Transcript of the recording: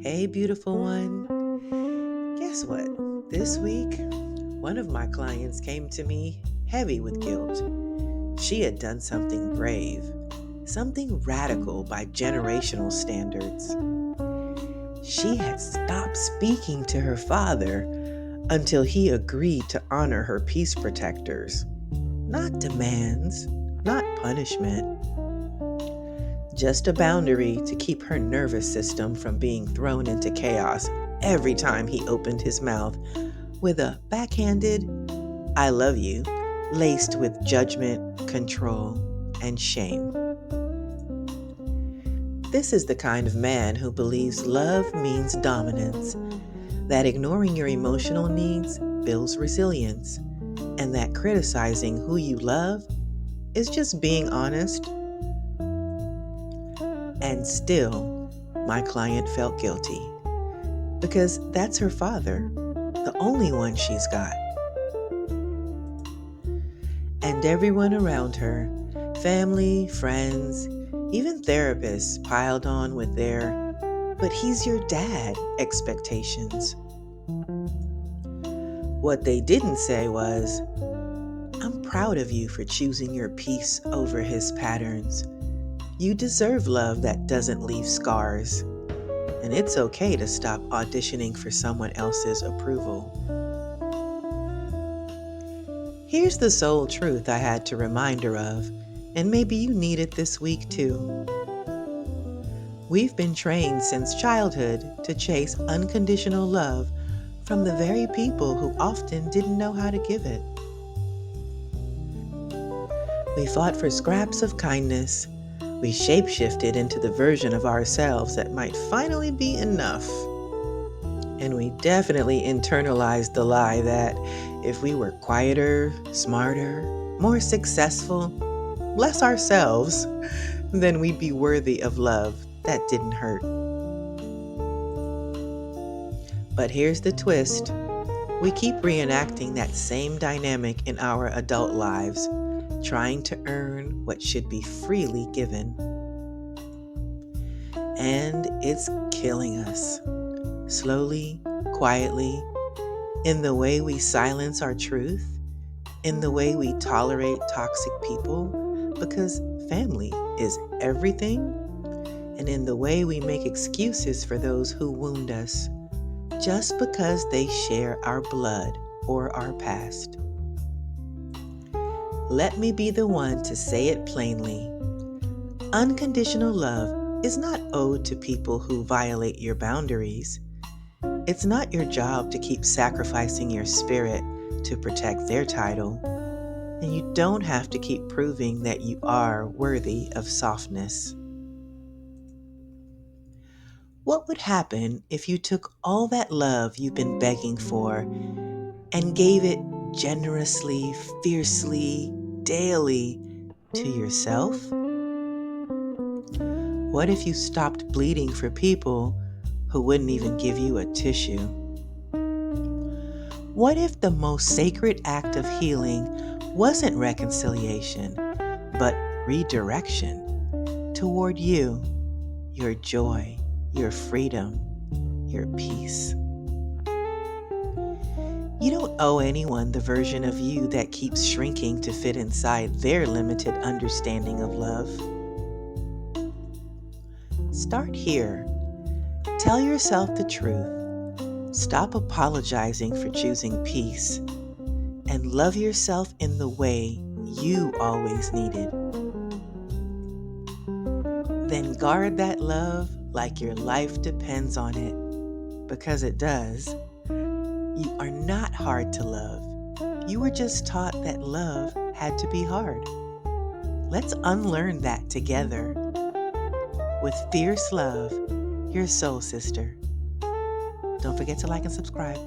Hey, beautiful one. Guess what? This week, one of my clients came to me heavy with guilt. She had done something brave, something radical by generational standards. She had stopped speaking to her father until he agreed to honor her peace protectors. Not demands, not punishment, just a boundary to keep her nervous system from being thrown into chaos every time he opened his mouth with a backhanded, I love you, laced with judgment, control, and shame. This is the kind of man who believes love means dominance, that ignoring your emotional needs builds resilience, and that criticizing who you love is just being honest. And still, my client felt guilty because that's her father, the only one she's got. And everyone around her, family, friends, even therapists, piled on with their, but he's your dad expectations. What they didn't say was, I'm proud of you for choosing your peace over his patterns. You deserve love that doesn't leave scars. And it's okay to stop auditioning for someone else's approval. Here's the soul truth I had to remind her of, and maybe you need it this week too. We've been trained since childhood to chase unconditional love from the very people who often didn't know how to give it. We fought for scraps of kindness. We shapeshifted into the version of ourselves that might finally be enough. And we definitely internalized the lie that if we were quieter, smarter, more successful, less ourselves, then we'd be worthy of love that didn't hurt. But here's the twist. We keep reenacting that same dynamic in our adult lives, trying to earn what should be freely given. And it's killing us. Slowly, quietly, in the way we silence our truth, in the way we tolerate toxic people because family is everything, and in the way we make excuses for those who wound us just because they share our blood or our past. Let me be the one to say it plainly. Unconditional love is not owed to people who violate your boundaries. It's not your job to keep sacrificing your spirit to protect their title. And you don't have to keep proving that you are worthy of softness. What would happen if you took all that love you've been begging for and gave it generously, fiercely, daily to yourself? What if you stopped bleeding for people who wouldn't even give you a tissue? What if the most sacred act of healing wasn't reconciliation, but redirection toward you, your joy, your freedom, your peace? You don't owe anyone the version of you that keeps shrinking to fit inside their limited understanding of love. Start here. Tell yourself the truth. Stop apologizing for choosing peace. And love yourself in the way you always needed. Then guard that love like your life depends on it, because it does. You are not hard to love. You were just taught that love had to be hard. Let's unlearn that together. With fierce love, your soul sister. Don't forget to like and subscribe.